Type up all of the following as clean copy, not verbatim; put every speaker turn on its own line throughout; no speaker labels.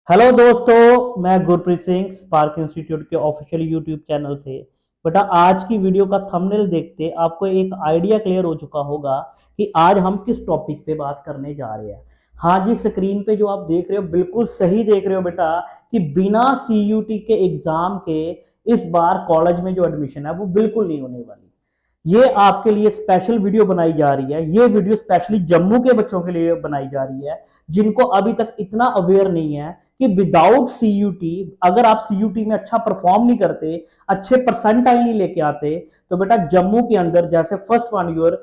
Hello दोस्तों, मैं Gurpreet Singh spark institute के ऑफिशियल यूट्यूब चैनल से। बेटा, आज की वीडियो का थंबनेल देखते आपको एक आइडिया क्लियर हो चुका होगा कि आज हम किस टॉपिक पे बात करने जा रहे हैं। हाँ जी, स्क्रीन पे जो आप देख रहे हो बिल्कुल सही देख रहे हो बेटा, कि बिना सीयूटी के एग्जाम के इस बार कॉलेज में जो एडमिशन है वो बिल्कुल नहीं होने वाली। ये आपके लिए स्पेशल वीडियो बनाई जा रही है। ये वीडियो स्पेशली जम्मू के बच्चों के लिए बनाई जा रही है, जिनको अभी तक इतना अवेयर नहीं है कि विदाउट सीयूटी, अगर आप सीयूटी में अच्छा परफॉर्म नहीं करते, अच्छे परसेंटाइल नहीं लेके आते, तो बेटा जम्मू के अंदर जैसे first one your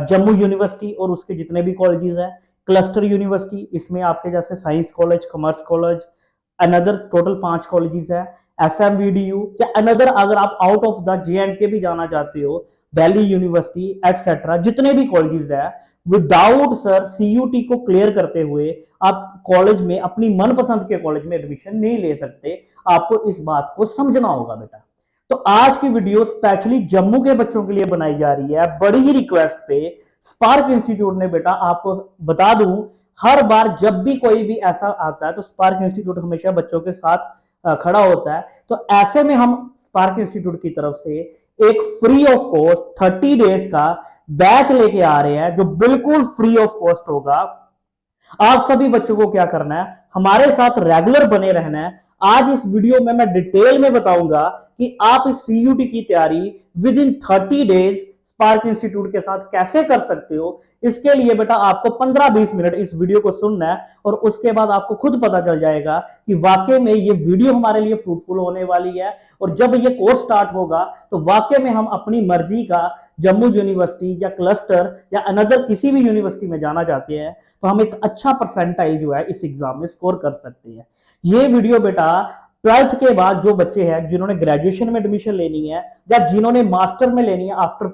Jammu university और उसके जितने भी कॉलेजेस हैं, क्लस्टर यूनिवर्सिटी, इसमें आपके जैसे science college, commerce college, another total 5 colleges है, SMVDU या अनदर, अगर आप आउट ऑफ द JNK भी जाना चाहते हो, दिल्ली यूनिवर्सिटी एक्सेट्रा, जितने भी कॉलेजेस है, विदाउट सर सीयूटी को क्लियर करते हुए आप कॉलेज में, अपनी मनपसंद के कॉलेज में एडमिशन नहीं ले सकते। आपको इस बात को समझना होगा बेटा। तो आज की वीडियो स्पेशली जम्मू के बच्चों के लिए बनाई जा रही है, बड़ी ही रिक्वेस्ट पे। स्पार्क इंस्टीट्यूट ने बेटा, आपको बता दूं, हर बार जब भी कोई भी ऐसा आता है तो स्पार्क इंस्टीट्यूट हमेशा बच्चों के साथ खड़ा होता है। तो ऐसे में हम स्पार्क इंस्टीट्यूट की तरफ से एक फ्री ऑफ कॉस्ट 30 डेज का बैच लेके आ रहे हैं, जो बिल्कुल फ्री ऑफ कॉस्ट होगा। आप सभी बच्चों को क्या करना है, हमारे साथ रेगुलर बने रहना है। आज इस वीडियो में मैं डिटेल में बताऊंगा कि आप इस सीयूटी की तैयारी with in 30 days spark institute के साथ कैसे कर सकते हो। इसके लिए बेटा आपको 15-20 मिनट इस वीडियो को सुनना है, और उसके बाद आपको खुद पता चल जाएगा कि वाकई में ये वीडियो हमारे लिए फ्रूटफुल होने वाली है। और जब ये कोर्स स्टार्ट होगा तो वाकई में हम अपनी मर्जी का जम्मू यूनिवर्सिटी या क्लस्टर या अनदर किसी भी यूनिवर्सिटी में जाना चाहते हैं, तो हम एक अच्छा परसेंटाइल जो है इस एग्जाम में स्कोर कर सकते हैं। ये वीडियो बेटा 12th के बाद जो बच्चे हैं, जिन्होंने ग्रेजुएशन में एडमिशन लेनी है या जिन्होंने मास्टर में लेनी है आफ्टर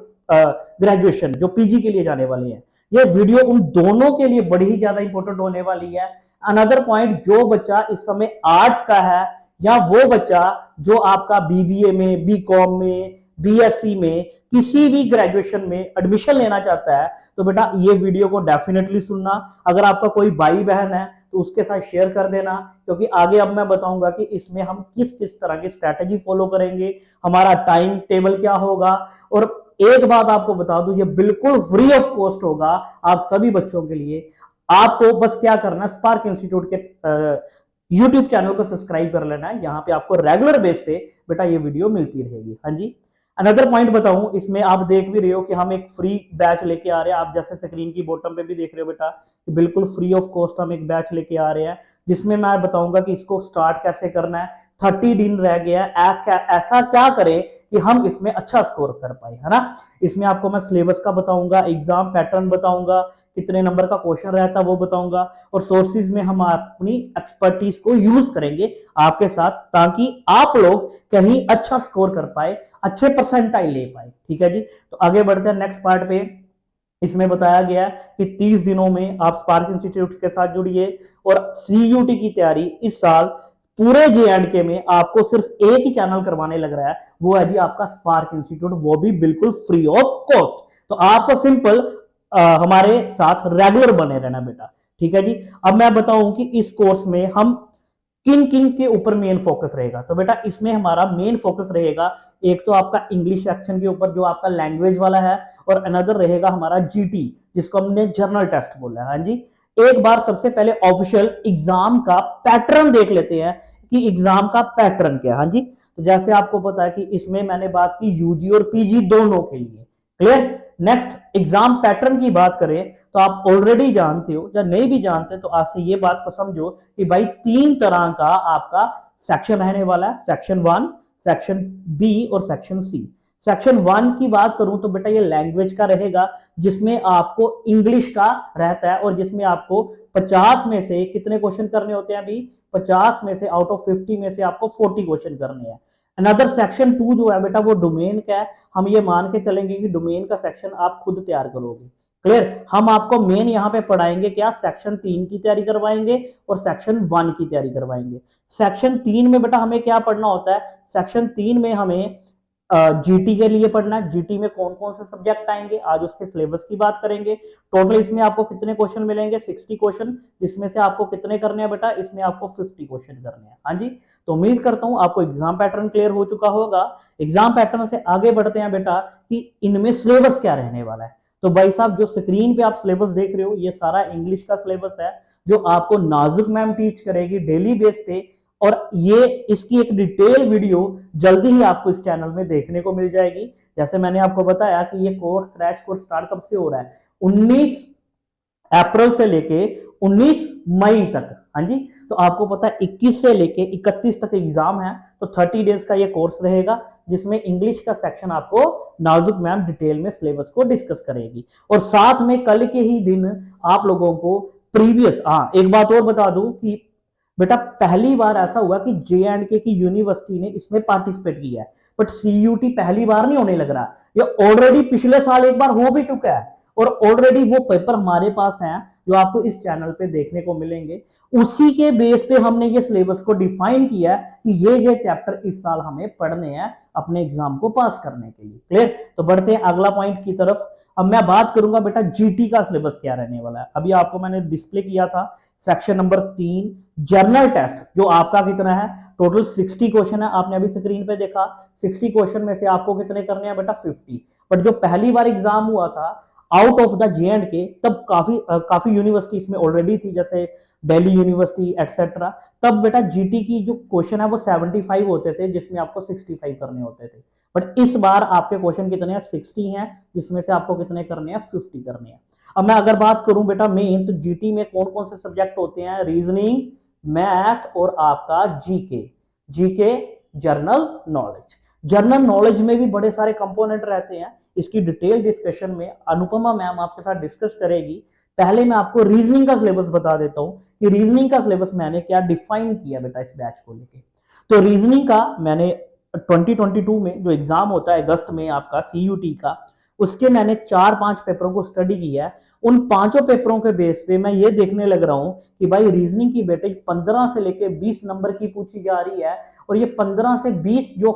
ग्रेजुएशन, जो पीजी के लिए जाने वाले हैं, ये वीडियो उन दोनों के लिए बड़ी ही ज्यादा इंपॉर्टेंट होने वाली है। अनदर पॉइंट, जो बच्चा इस समय आर्ट्स का है, या वो बच्चा जो आपका बीबीए में, बीकॉम में, बीएससी में, किसी भी ग्रेजुएशन में एडमिशन लेना चाहता है, तो बेटा ये वीडियो को डेफिनेटली सुनना। अगर आपका कोई भाई बहन है तो उसके साथ शेयर कर देना, क्योंकि आगे अब मैं बताऊंगा कि इसमें हम किस किस तरह की स्ट्रैटेजी फॉलो करेंगे, हमारा टाइम टेबल क्या होगा। और एक बात आपको बता दूं, ये बिल्कुल फ्री ऑफ कॉस्ट होगा आप सभी बच्चों के लिए। आपको बस क्या करना है, स्पार्क इंस्टीट्यूट के यूट्यूब चैनल को सब्सक्राइब कर लेना है। यहाँ पे आपको रेगुलर बेस पे बेटा ये वीडियो मिलती रहेगी। हाँ जी, अनदर पॉइंट बताऊं, इसमें आप देख भी रहे हो कि हम एक फ्री बैच लेके आ रहे हैं। आप जैसे स्क्रीन की बॉटम पे भी देख रहे हो बेटा, कि बिल्कुल फ्री ऑफ कॉस्ट हम एक बैच लेके आ रहे हैं, जिसमें मैं बताऊंगा कि इसको स्टार्ट कैसे करना है। 30 दिन रह गया है, ऐसा क्या करें कि हम इसमें अच्छा स्कोर कर पाए, है ना। इसमें आपको मैं सिलेबस का बताऊंगा, एग्जाम पैटर्न बताऊंगा, कितने नंबर का क्वेश्चन रहता है वो बताऊंगा, और सोर्सेज में हम अपनी एक्सपर्टीज को यूज करेंगे आपके साथ, ताकि आप लोग कहीं अच्छा स्कोर कर पाए, अच्छे परसेंटाइल ले पाए। ठीक है जी, तो आगे बढ़ते हैं नेक्स्ट पार्ट पे। इसमें बताया गया है कि 30 दिनों में आप स्पार्क इंस्टीट्यूट के साथ जुड़िए, और सीयूटी की तैयारी इस साल पूरे JNK में आपको सिर्फ एक ही चैनल करवाने लग रहा है, वो है जी आपका स्पार्क इंस्टीट्यूट, वो भी बिल्कुल फ्री ऑफ कॉस्ट। तो आपको सिंपल हमारे साथ रेगुलर बने रहना बेटा। ठीक है जी, अब मैं बताऊं कि इस कोर्स में हम किन किन के ऊपर मेन फोकस रहेगा। तो बेटा इसमें हमारा मेन फोकस रहेगा, एक तो आपका इंग्लिश सेक्शन के ऊपर जो आपका लैंग्वेज वाला है, और अनदर रहेगा हमारा GT, जिसको हमने जर्नल टेस्ट बोला है। हाँ जी, एक बार सबसे पहले ऑफिशियल एग्जाम का पैटर्न देख लेते हैं कि एग्जाम का पैटर्न क्या है। हाँ जी, तो जैसे आपको पता है कि इसमें मैंने बात की यूजी और पीजी दोनों के लिए, क्लियर। नेक्स्ट एग्जाम पैटर्न की बात करें तो आप ऑलरेडी जानते हो, या नहीं भी जानते तो आज से ये बात को समझो कि भाई 3 तरह का आपका सेक्शन रहने वाला है, सेक्शन 1, सेक्शन B और सेक्शन C। सेक्शन 1 की बात करूं तो बेटा ये लैंग्वेज का रहेगा, जिसमें आपको इंग्लिश का रहता है, और जिसमें आपको 50 में से कितने क्वेश्चन करने होते हैं अभी, 50 में से आउट ऑफ 50 में से आपको 40 क्वेश्चन करने हैं। अनदर सेक्शन 2 जो है बेटा वो डोमेन का है। हम ये मान के चलेंगे कि डोमेन का सेक्शन आप खुद तैयार करोगे, क्लियर। हम आपको मेन यहाँ पे पढ़ाएंगे क्या, सेक्शन 3 की तैयारी करवाएंगे और सेक्शन 1 की तैयारी करवाएंगे। सेक्शन 3 में बेटा हमें क्या पढ़ना होता है, सेक्शन 3 में हमें जीटी के लिए पढ़ना है, जीटी में कौन कौन से सब्जेक्ट आएंगे, आज उसके सिलेबस की बात करेंगे। टोटल इसमें आपको कितने क्वेश्चन मिलेंगे, 60 क्वेश्चन, जिसमें से आपको कितने करने हैं बेटा, इसमें आपको 50 क्वेश्चन करने हैं। हाँ जी, तो उम्मीद करता हूं आपको एग्जाम पैटर्न क्लियर हो चुका होगा। एग्जाम पैटर्न से आगे बढ़ते हैं बेटा कि इनमें सिलेबस क्या रहने वाला है। तो भाई साहब, जो स्क्रीन पे आप सिलेबस देख रहे हो, ये सारा इंग्लिश का सिलेबस है, जो आपको नाजुक मैम टीच करेगी डेली बेस पे। और ये इसकी एक डिटेल वीडियो जल्दी ही आपको इस चैनल में देखने को मिल जाएगी। जैसे मैंने आपको बताया कि ये कोर्स, क्रैश कोर्स स्टार्ट कब से हो रहा है, 19 अप्रैल से लेके 19 मई तक। हाँ जी, तो आपको पता है 21 से लेके 31 तक एग्जाम है, तो 30 डेज का ये कोर्स रहेगा, जिसमें इंग्लिश का सेक्शन आपको नाजुक मैम डिटेल में सिलेबस को डिस्कस करेगी। और साथ में कल के ही दिन आप लोगों को प्रीवियस, हाँ एक बात और बता दूं कि बेटा पहली बार ऐसा हुआ कि जे&के की यूनिवर्सिटी ने इसमें पार्टिसिपेट किया है, बट सीयूटी पहली बार नहीं होने लग रहा, ये ऑलरेडी पिछले साल एक बार हो भी चुका है। और ऑलरेडी वो पेपर हमारे पास हैं जो आपको इस चैनल पे देखने को मिलेंगे। उसी के बेस पे हमने ये सिलेबस को डिफाइन किया कि ये चैप्टर इस साल हमें पढ़ने हैं अपने एग्जाम को पास करने के लिए। क्लियर? तो बढ़ते हैं अगला पॉइंट की तरफ। अब मैं बात करूंगा बेटा जीटी का सिलेबस क्या रहने वाला है। अभी आपको मैंने डिस्प्ले किया था सेक्शन नंबर 3 जर्नल टेस्ट, जो आपका कितना है, टोटल 60 क्वेश्चन है, आपने अभी स्क्रीन पे देखा। 60 क्वेश्चन में से आपको कितने करने हैं बेटा, 50। बट जो पहली बार एग्जाम हुआ था आउट ऑफ द जे&के, तब काफी यूनिवर्सिटी इसमें ऑलरेडी थी, जैसे दिल्ली यूनिवर्सिटी एटसेट्रा। तब बेटा जीटी की जो क्वेश्चन है वो 75 होते थे, जिसमें आपको 65 करने होते थे। बट इस बार आपके क्वेश्चन कितने हैं, 60 हैं, जिसमें से आपको कितने करने हैं, 50 करने हैं। अब मैं अगर बात करूं बेटा मेन, तो जीटी में कौन कौन से सब्जेक्ट होते हैं, रीजनिंग, मैथ और आपका GK. GK general knowledge, general knowledge में भी बड़े सारे कंपोनेंट रहते हैं। इसकी डिटेल डिस्कशन में अनुपमा मैम आपके साथ डिस्कस करेगी। पहले मैं आपको रीजनिंग का सिलेबस बता देता हूं कि रीजनिंग का सिलेबस मैंने क्या डिफाइन किया बेटा इस बैच को लेके। तो रीजनिंग का मैंने 2022 में जो एग्जाम होता है अगस्त में आपका सीयूटी का, उसके मैंने 4-5 पेपरों को स्टडी किया है। उन पांचों पेपरों के बेस पे मैं ये देखने लग रहा हूं कि भाई रीजनिंग की बेटे 15 से लेके 20 नंबर की पूछी जा रही है। और ये 15 से 20 जो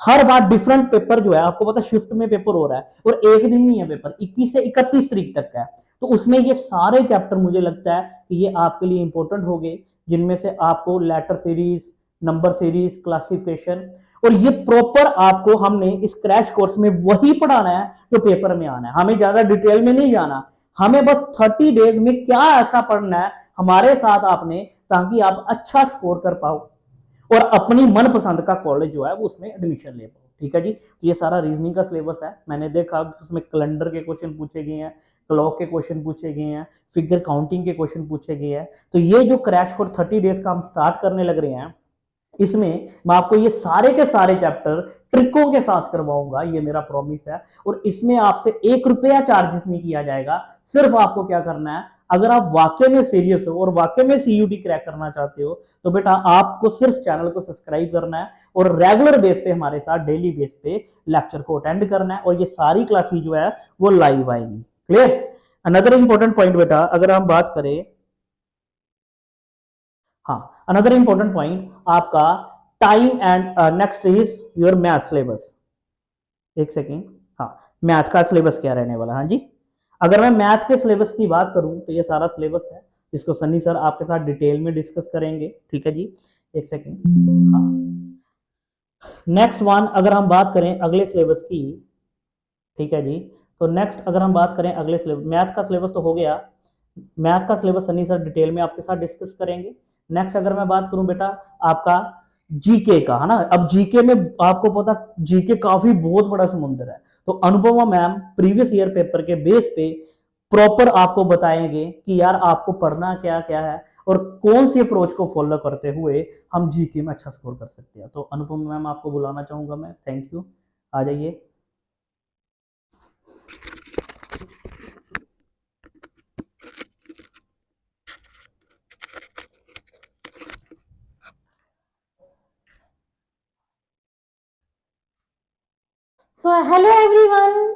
हर बार डिफरेंट पेपर जो है, आपको पता शिफ्ट में पेपर हो रहा है, और एक दिन नहीं है पेपर, 21 से 31 तारीख तक का है। तो उसमें ये सारे चैप्टर मुझे लगता है कि ये आपके लिए इंपॉर्टेंट हो गए, जिनमें से आपको letter series, number series, classification, और ये प्रॉपर आपको हमने इस क्रैश कोर्स में वही पढ़ाना है जो पेपर में आना है। हमें ज्यादा डिटेल में नहीं जाना, हमें बस 30 डेज में क्या ऐसा पढ़ना है हमारे साथ आपने, ताकि आप अच्छा स्कोर कर पाओ और अपनी मनपसंद का कॉलेज जो है वो उसमें एडमिशन ले पाओ। ठीक है जी, तो ये सारा रीजनिंग का सिलेबस है। मैंने देखा उसमें कैलेंडर के क्वेश्चन पूछे गए हैं, क्लॉक के क्वेश्चन पूछे गए हैं, फिगर काउंटिंग के क्वेश्चन पूछे गए हैं। तो ये जो क्रैश कोर्स 30 डेज का हम स्टार्ट करने लग रहे हैं, इसमें मैं आपको ये सारे के सारे चैप्टर ट्रिकों के साथ करवाऊंगा, ये मेरा प्रॉमिस है। और इसमें आपसे 1 रुपया चार्जेस नहीं किया जाएगा। सिर्फ आपको क्या करना है, अगर आप वाकई में सीरियस हो और वाकई में सीयूटी क्रैक करना चाहते हो, तो बेटा आपको सिर्फ चैनल को सब्सक्राइब करना है और रेगुलर बेस पे हमारे साथ डेली बेस पे लेक्चर को अटेंड करना है। और ये सारी क्लासेस जो है वो लाइव आएंगी। क्लियर? अनदर इंपॉर्टेंट पॉइंट बेटा, अगर हम बात करें, हाँ अनदर इंपॉर्टेंट पॉइंट आपका time and next is your math syllabus. एक सेकेंड, हाँ मैथ का सिलेबस क्या रहने वाला, हाँ जी। अगर मैं मैथ के सिलेबस की बात करूं तो ये सारा सिलेबस है, जिसको सन्नी सर आपके साथ डिटेल में डिस्कस करेंगे। ठीक है जी, एक सेकेंड, हाँ। नेक्स्ट वन, अगर हम बात करें अगले सिलेबस की, ठीक है जी, तो नेक्स्ट अगर हम बात करें अगले सिलेबस, मैथ का सिलेबस तो हो गया। मैथ का सिलेबस सन्नी सर डिटेल में आपके साथ डिस्कस करेंगे। नेक्स्ट अगर मैं बात करूं बेटा आपका जीके का, है ना। अब जीके में आपको पता, जीके काफी बहुत बड़ा समुद्र है। तो Anupama ma'am previous year paper के बेस पे प्रॉपर आपको बताएंगे कि यार आपको पढ़ना क्या क्या है और कौन सी अप्रोच को फॉलो करते हुए हम जीके में अच्छा स्कोर कर सकते हैं। तो अनुपमा मैम आपको बुलाना चाहूंगा मैं, थैंक यू, आ जाइए।
So hello everyone.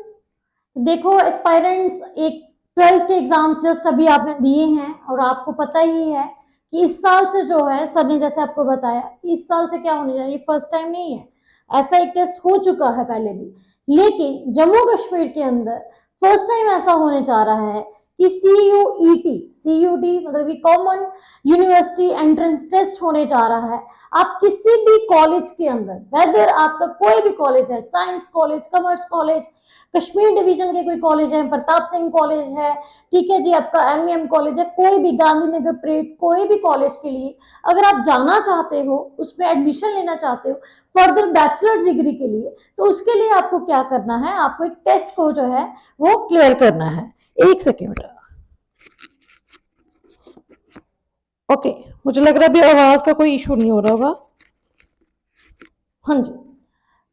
देखो एस्पायरेंट्स, एक 12th के एग्जाम्स जस्ट अभी आपने दिए हैं और आपको पता ही है कि इस साल से जो है, सर ने जैसे आपको बताया, इस साल से क्या होने जा रहा है, ये फर्स्ट टाइम नहीं है। ऐसा एक टेस्ट हो चुका है पहले भी, लेकिन जम्मू कश्मीर के अंदर फर्स्ट टाइम ऐसा होने जा रहा है कि CUET मतलब कि कॉमन यूनिवर्सिटी एंट्रेंस टेस्ट होने जा रहा है। आप किसी भी कॉलेज के अंदर, वेदर आपका कोई भी कॉलेज है, science college, commerce college, Kashmir division के कोई कॉलेज है, प्रताप सिंह कॉलेज है, ठीक है जी, आपका MEM कॉलेज है, कोई भी गांधीनगर परेड, कोई भी कॉलेज के लिए अगर आप जाना चाहते हो, उसमें एडमिशन लेना चाहते हो फर्दर बैचलर डिग्री के लिए, तो उसके लिए आपको क्या करना है, आपको एक टेस्ट को जो है वो क्लियर करना है। एक सेकेंड, ओके, मुझे लग रहा है अभी आवाज का कोई इशू नहीं हो रहा होगा। हाँ जी,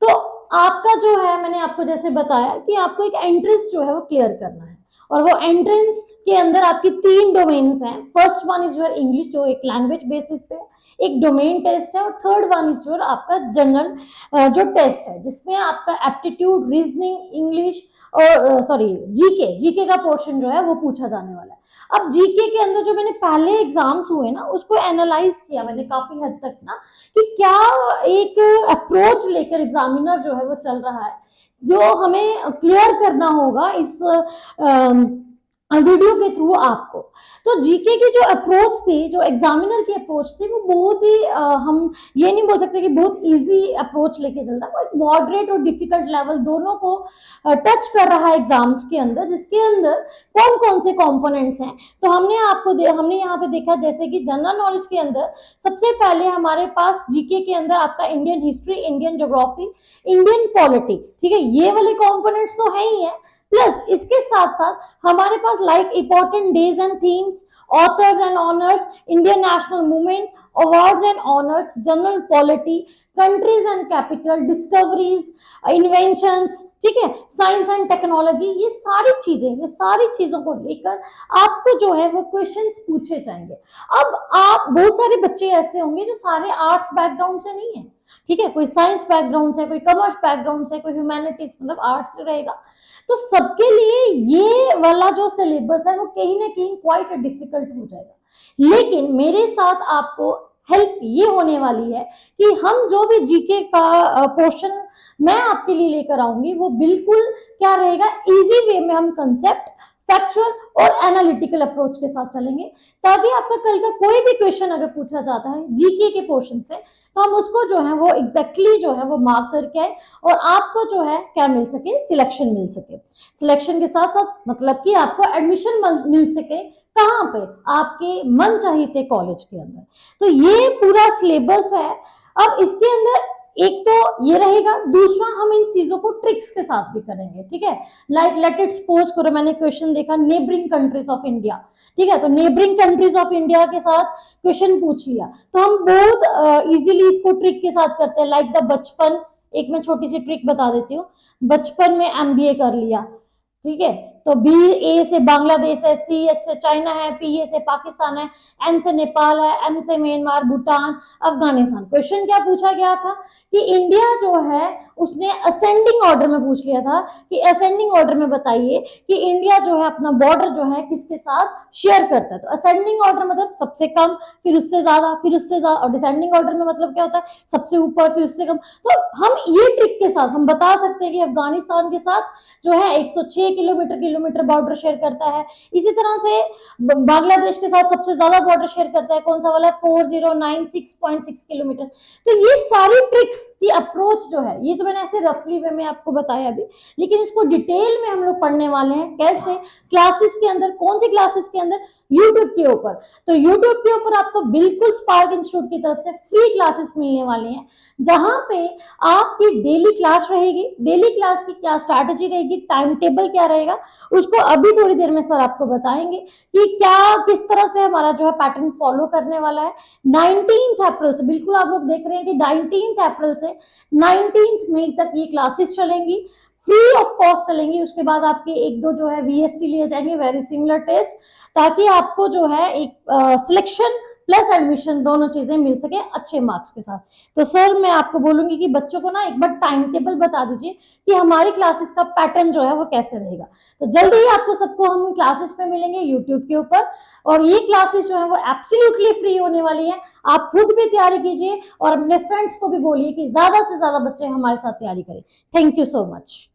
तो आपका जो है, मैंने आपको जैसे बताया कि आपको एक एंट्रेंस जो है वो क्लियर करना है, और वो एंट्रेंस के अंदर आपकी 3 डोमेन्स हैं। First one is your English, जो एक लैंग्वेज बेसिस पे एक डोमेन टेस्ट है, और थर्ड वन इज योर आपका जनरल जो टेस्ट है, जिसमें आपका एप्टीट्यूड, रीजनिंग, इंग्लिश और सॉरी जीके का पोर्शन जो है वो पूछा जाने वाला है। अब जीके के अंदर जो मैंने पहले एग्जाम्स हुए ना, उसको एनालाइज किया मैंने काफी हद तक ना, कि क्या एक अप्रोच लेकर एग्जामिनर जो है वो चल रहा है, जो हमें क्लियर करना होगा इस वीडियो के थ्रू आपको। तो जीके की जो अप्रोच थी, जो एग्जामिनर की अप्रोच थी, वो बहुत ही हम ये नहीं बोल सकते कि बहुत इजी अप्रोच लेके चल रहा है, वो एक मॉडरेट और डिफिकल्ट लेवल दोनों को टच कर रहा है एग्जाम्स के अंदर, जिसके अंदर कौन कौन से कंपोनेंट्स हैं। तो हमने यहाँ पे देखा, जैसे कि जनरल नॉलेज के अंदर सबसे पहले हमारे पास जीके के अंदर आपका Indian history, Indian geography, Indian polity, ठीक है, ये वाले कंपोनेंट्स तो है ही है, प्लस इसके साथ साथ हमारे पास like important days and themes, authors and honours, Indian national movement, awards and honours, general polity, countries and capital, discoveries, inventions, ठीक है, साइंस एंड टेक्नोलॉजी, ये सारी चीजों को लेकर आपको जो है वो क्वेश्चंस पूछे जाएंगे। अब आप, बहुत सारे बच्चे ऐसे होंगे जो सारे आर्ट्स बैकग्राउंड से नहीं है, ठीक है, कोई साइंस बैकग्राउंड से, कोई कॉमर्स बैकग्राउंड से, कोई ह्यूमैनिटीज मतलब आर्ट्स से रहेगा, तो सबके लिए ये वाला जो सिलेबस है वो कहीं ना कहीं क्वाइट डिफिकल्ट हो जाएगा। लेकिन मेरे साथ आपको हेल्प ये होने वाली है कि हम जो भी जीके का पोर्शन मैं आपके लिए लेकर आऊंगी, वो बिल्कुल क्या रहेगा, इजी वे में हम कंसेप्ट, फैक्चुअल और एनालिटिकल अप्रोच के साथ चलेंगे, ताकि आपका कल का कोई भी क्वेश्चन अगर पूछा जाता है जीके के पोर्शन से, तो हम उसको जो है वो एग्जैक्टली जो है वो मार्क करके आए, और आपको जो है क्या मिल सके, सिलेक्शन मिल सके। सिलेक्शन के साथ साथ मतलब कि आपको एडमिशन मिल सके, कहाँ पे, आपके मन चाहिए कॉलेज के अंदर। तो ये पूरा सिलेबस है। अब इसके अंदर एक तो ये रहेगा, दूसरा हम इन चीजों को ट्रिक्स के साथ भी करेंगे, ठीक है, लाइक लेट इट सपोज करो मैंने क्वेश्चन देखा नेबरिंग कंट्रीज ऑफ इंडिया, ठीक है, तो नेबरिंग कंट्रीज ऑफ इंडिया के साथ क्वेश्चन पूछ लिया, तो हम बहुत इजीली इसको ट्रिक के साथ करते हैं, लाइक द बचपन, एक मैं छोटी सी ट्रिक बता देती हूँ, बचपन में MBA कर लिया, ठीक है, तो BA से बांग्लादेश है, CH से चाइना है, PA से पाकिस्तान है, N से नेपाल है, M से म्यांमार, भूटान, अफगानिस्तान। क्वेश्चन क्या पूछा गया था कि इंडिया जो है उसने असेंडिंग ऑर्डर में पूछ लिया था कि असेंडिंग ऑर्डर में बताइए कि इंडिया जो है अपना बॉर्डर जो है किसके साथ शेयर करता है। तो असेंडिंग ऑर्डर मतलब सबसे कम, फिर उससे ज्यादा, फिर उससे ज्यादा, और डिसेंडिंग ऑर्डर में मतलब क्या होता है, सबसे ऊपर फिर उससे कम। तो हम ये ट्रिक के साथ हम बता सकते हैं कि अफगानिस्तान के साथ जो है 106 किलोमीटर बॉर्डर शेयर करता है, इसी तरह से बांग्लादेश के साथ सबसे ज्यादा बॉर्डर शेयर करता है, कौन सा वाला, 4096.6 किलोमीटर। तो ये सारी ट्रिक्स की अप्रोच जो है, ये तो मैंने ऐसे रफली वे में आपको बताया अभी, लेकिन इसको डिटेल में हम लोग पढ़ने वाले हैं, कैसे, क्लासेस के अंदर, कौन सी क्लासेस के अंदर, यूट्यूब के ऊपर। तो यूट्यूब के ऊपर आपको बिल्कुल स्पार्क इंस्टीट्यूट की तरफ से फ्री क्लासेस मिलने वाली हैं, जहां पे आपकी डेली क्लास रहेगी, डेली क्लास की क्या स्ट्रैटेजी रहेगी, टाइम टेबल क्या रहेगा, उसको अभी थोड़ी देर में सर आपको बताएंगे कि क्या किस तरह से हमारा जो है पैटर्न फॉलो करने वाला है। 19 अप्रैल से, बिल्कुल आप लोग देख रहे हैं कि 19 अप्रैल से 19 मई तक ये क्लासेस चलेंगी, फ्री ऑफ कॉस्ट चलेंगी। उसके बाद आपके एक दो जो है VST लिए जाएंगे, वेरी सिमिलर टेस्ट, ताकि आपको जो है एक सिलेक्शन प्लस एडमिशन, दोनों चीजें मिल सके अच्छे मार्क्स के साथ। तो सर मैं आपको बोलूंगी कि बच्चों को ना एक बार टाइम टेबल बता दीजिए कि हमारी क्लासेस का पैटर्न जो है वो कैसे रहेगा। तो जल्दी ही आपको सबको हम क्लासेस पे मिलेंगे यूट्यूब के ऊपर, और ये क्लासेस जो है वो एब्सोल्युटली फ्री होने वाली है। आप खुद भी तैयारी कीजिए और अपने फ्रेंड्स को भी बोलिए कि ज्यादा से ज्यादा बच्चे हमारे साथ तैयारी करें। Thank you so much.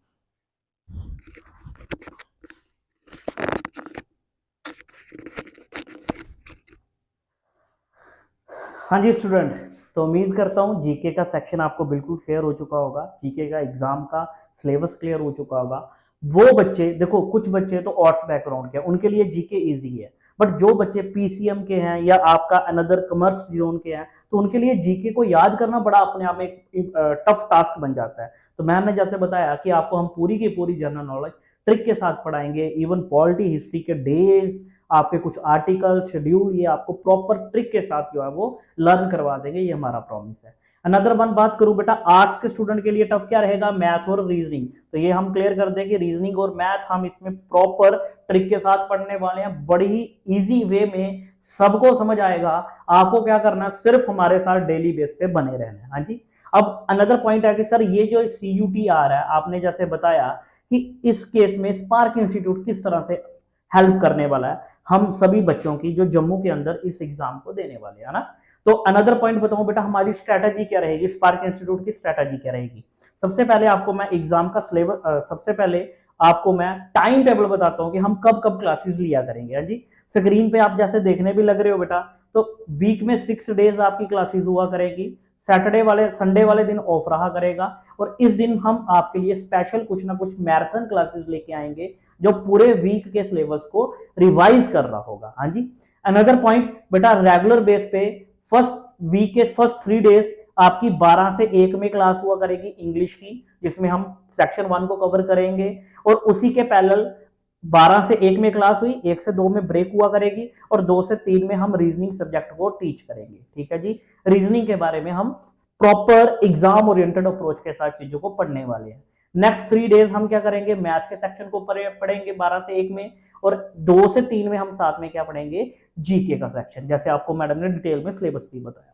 हाँ जी स्टूडेंट, तो उम्मीद करता हूँ जीके का सेक्शन आपको बिल्कुल क्लियर हो चुका होगा, जीके का एग्जाम का सिलेबस क्लियर हो चुका होगा। वो बच्चे देखो, कुछ बच्चे तो आर्ट्स बैकग्राउंड के, उनके लिए जीके इजी है, बट जो बच्चे पीसीएम के हैं या आपका अनदर कॉमर्स जोन के हैं, तो उनके लिए जीके को याद करना बड़ा अपने आप में एक टफ टास्क बन जाता है। तो मैम ने जैसे बताया कि आपको हम पूरी की पूरी जनरल नॉलेज ट्रिक के साथ पढ़ाएंगे, इवन पॉलिटी हिस्ट्री के डेज, आपके कुछ आर्टिकल शेड्यूल, ये आपको प्रॉपर ट्रिक के साथ जो है वो लर्न करवा देंगे, ये हमारा प्रॉमिस है। अनदर वन बात करूं बेटा, आर्ट्स के स्टूडेंट के लिए टफ क्या रहेगा, मैथ और रीजनिंग। तो ये हम क्लियर कर दें कि रीजनिंग और मैथ हम इसमें प्रॉपर ट्रिक के साथ पढ़ने वाले हैं, बड़ी ही इजी वे में सबको समझ आएगा। आपको क्या करना है, सिर्फ हमारे साथ डेली बेस पे बने रहना है। हाँ जी। अब अनदर पॉइंट है कि सर ये जो CUT आ रहा है, आपने जैसे बताया कि इस केस में स्पार्क इंस्टीट्यूट किस तरह से हेल्प करने वाला है हम सभी बच्चों की जो जम्मू के अंदर इस एग्जाम को देने वाले हैं ना। तो अनदर पॉइंट बताऊं बेटा, हमारी स्ट्रेटजी क्या रहेगी, स्पार्क इंस्टीट्यूट की स्ट्रेटजी क्या रहेगी। सबसे पहले आपको मैं एग्जाम का सिलेबस, सबसे पहले आपको मैं टाइम टेबल बताता हूं कि हम कब कब क्लासेस लिया करेंगे। हाँ जी, स्क्रीन पे आप जैसे देखने भी लग रहे हो बेटा, तो वीक में 6 डेज आपकी क्लासेस हुआ करेगी। सैटरडे वाले संडे वाले दिन ऑफ रहा करेगा, और इस दिन हम आपके लिए स्पेशल कुछ ना कुछ मैराथन क्लासेस लेके आएंगे जो पूरे वीक के सिलेबस को रिवाइज कर रहा होगा। हाँ जी। अनदर पॉइंट बेटा, रेगुलर बेस पे फर्स्ट वीक के फर्स्ट 3 डेज आपकी 12 से 1 में क्लास हुआ करेगी इंग्लिश की, जिसमें हम सेक्शन 1 को कवर करेंगे, और उसी के पैरेलल 12 से 1 में क्लास हुई, 1 से 2 में ब्रेक हुआ करेगी, और 2 से 3 में हम रीजनिंग सब्जेक्ट को टीच करेंगे। ठीक है जी। रीजनिंग के बारे में हम प्रॉपर एग्जाम ओरिएंटेड अप्रोच के साथ चीजों को पढ़ने वाले हैं। नेक्स्ट 3 डेज हम क्या करेंगे, मैथ के सेक्शन को पढ़ेंगे 12 से 1 में, और 2 से 3 में हम साथ में क्या पढ़ेंगे, जीके का सेक्शन, जैसे आपको मैडम ने डिटेल में सिलेबस भी बताया।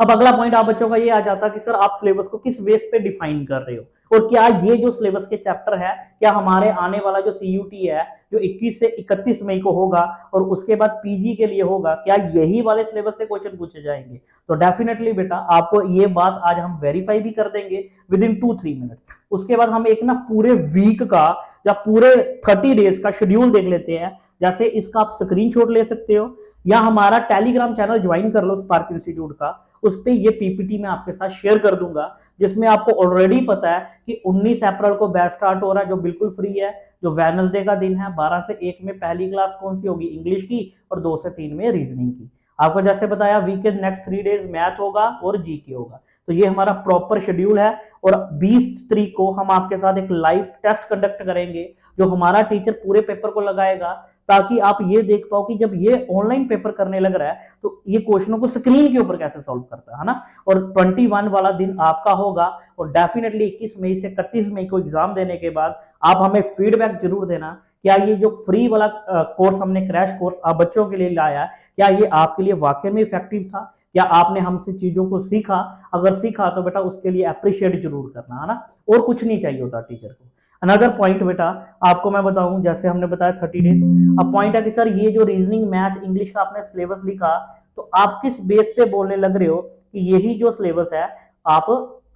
अब अगला पॉइंट आप बच्चों का ये आ जाता कि सर आप सिलेबस को किस बेस पे डिफाइन कर रहे हो, और क्या ये जो सिलेबस के चैप्टर है, क्या हमारे आने वाला जो CUT है जो 21 से 31 मई को होगा और उसके बाद पीजी के लिए होगा, क्या यही वाले सिलेबस से क्वेश्चन पूछे जाएंगे। तो डेफिनेटली बेटा आपको ये बात आज हम वेरीफाई भी कर देंगे विद इन 2-3 मिनट। उसके बाद हम एक ना पूरे वीक का या पूरे 30 डेज का शेड्यूल देख लेते हैं। जैसे इसका आप स्क्रीनशॉट ले सकते हो, या हमारा टेलीग्राम चैनल ज्वाइन कर लो स्पार्क इंस्टीट्यूट का, उस पर ये पीपीटी मैं आपके साथ शेयर कर दूंगा, जिसमें आपको ऑलरेडी पता है कि 19 अप्रैल को बैच स्टार्ट हो रहा है जो बिल्कुल फ्री है, जो वेडनेसडे का दिन है। 12 से 1 में पहली क्लास कौन सी होगी, इंग्लिश की, और 2 से 3 में रीजनिंग की। आपको जैसे बताया वीकेंड नेक्स्ट 3 डेज मैथ होगा और जीके होगा। तो ये हमारा प्रॉपर शेड्यूल है, और 20 तारीख को हम आपके साथ एक लाइव टेस्ट कंडक्ट करेंगे, जो हमारा टीचर पूरे पेपर को लगाएगा, ताकि आप ये देख पाओ कि जब ये ऑनलाइन पेपर करने लग रहा है तो ये क्वेश्चनों को स्क्रीन के ऊपर कैसे सॉल्व करता है ना। और 21 वाला दिन आपका होगा, और डेफिनेटली 21 मई से 31 मई को एग्जाम देने के बाद आप हमें फीडबैक जरूर देना, क्या ये जो फ्री वाला कोर्स हमने क्रैश कोर्स आप बच्चों के लिए लाया, क्या ये आपके लिए वाकई में इफेक्टिव था, क्या आपने हमसे चीजों को सीखा। अगर सीखा तो बेटा उसके लिए अप्रिशिएट जरूर करना है ना, और कुछ नहीं चाहिए होता टीचर को। अनदर पॉइंट बेटा आपको मैं बताऊं, जैसे हमने बताया 30 डेज। अब पॉइंट है कि सर ये जो रीजनिंग मैथ इंग्लिश का आपने सिलेबस लिखा, तो आप किस बेस पे बोलने लग रहे हो कि यही जो सिलेबस है आप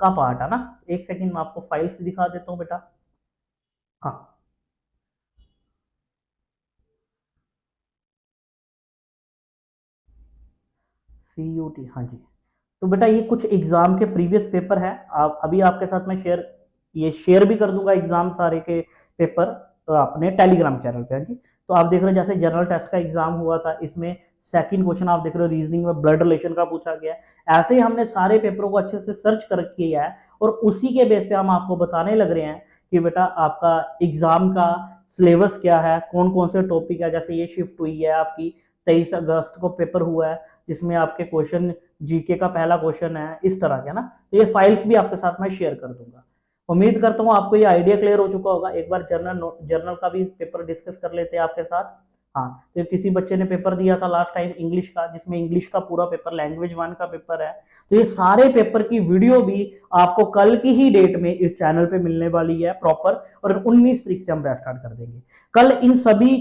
का पार्ट है ना। एक सेकंड में आपको फाइल से दिखा देता हूं बेटा। हाँ, CUT, हाँ जी। तो बेटा ये कुछ एग्जाम के प्रीवियस पेपर है, आप अभी आपके साथ मैं ये शेयर भी कर दूंगा एग्जाम सारे के पेपर, तो अपने टेलीग्राम चैनल पे। हाँ जी। तो आप देख रहे हो जैसे जनरल टेस्ट का एग्जाम हुआ था, इसमें सेकंड क्वेश्चन आप देख रहे हो रीजनिंग में ब्लड रिलेशन का पूछा गया है। ऐसे ही हमने सारे पेपरों को अच्छे से सर्च कर किया है, और उसी के बेस पे हम आपको बताने लग रहे हैं कि बेटा आपका एग्जाम का सिलेबस क्या है, कौन कौन से टॉपिक है। जैसे ये शिफ्ट हुई है आपकी 23 अगस्त को पेपर हुआ है, जिसमें आपके क्वेश्चन जीके का पहला क्वेश्चन है, इस तरह के ना। तो ये फाइल्स भी आपके साथ मैं शेयर कर दूंगा। उम्मीद करता हूँ आपको ये आइडिया क्लियर हो चुका होगा। एक बार जर्नल का भी पेपर डिस्कस कर लेते हैं आपके साथ। हाँ, तो किसी बच्चे ने पेपर दिया था लास्ट टाइम इंग्लिश का, जिसमें इंग्लिश का पूरा पेपर लैंग्वेज 1 का पेपर है। तो ये सारे पेपर की वीडियो भी आपको कल की ही डेट में इस चैनल पे मिलने वाली है प्रॉपर, और 19 तारीख से हम बैच स्टार्ट कर देंगे। कल इन सभी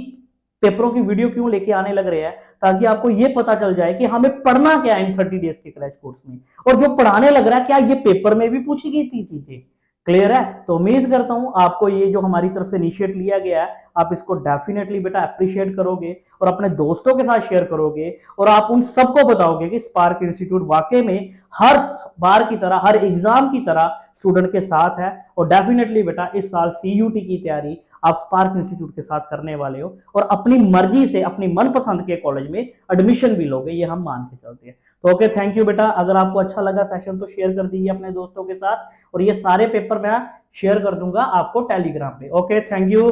पेपरों की वीडियो क्यों लेके आने लग रहे हैं, ताकि आपको ये पता चल जाए कि हमें पढ़ना क्या है इन 30 डेज के क्रैश कोर्स में, और जो पढ़ाने लग रहा है क्या ये पेपर में भी पूछी गई थी चीजें। क्लियर है? तो उम्मीद करता हूं आपको ये जो हमारी तरफ से इनिशिएट लिया गया है, आप इसको डेफिनेटली बेटा अप्रिशिएट करोगे और अपने दोस्तों के साथ शेयर करोगे, और आप उन सबको बताओगे कि स्पार्क इंस्टीट्यूट वाकई में हर बार की तरह, हर एग्जाम की तरह स्टूडेंट के साथ है। और डेफिनेटली बेटा इस साल सीयूटी की तैयारी आप स्पार्क इंस्टीट्यूट के साथ करने वाले हो, और अपनी मर्जी से अपनी मनपसंद के कॉलेज में एडमिशन भी लोगे, ये हम मान के चलते हैं। तो ओके, थैंक यू बेटा। अगर आपको अच्छा लगा सेशन तो शेयर कर दीजिए अपने दोस्तों के साथ, और ये सारे पेपर मैं शेयर कर दूंगा आपको टेलीग्राम पे। Okay, thank you.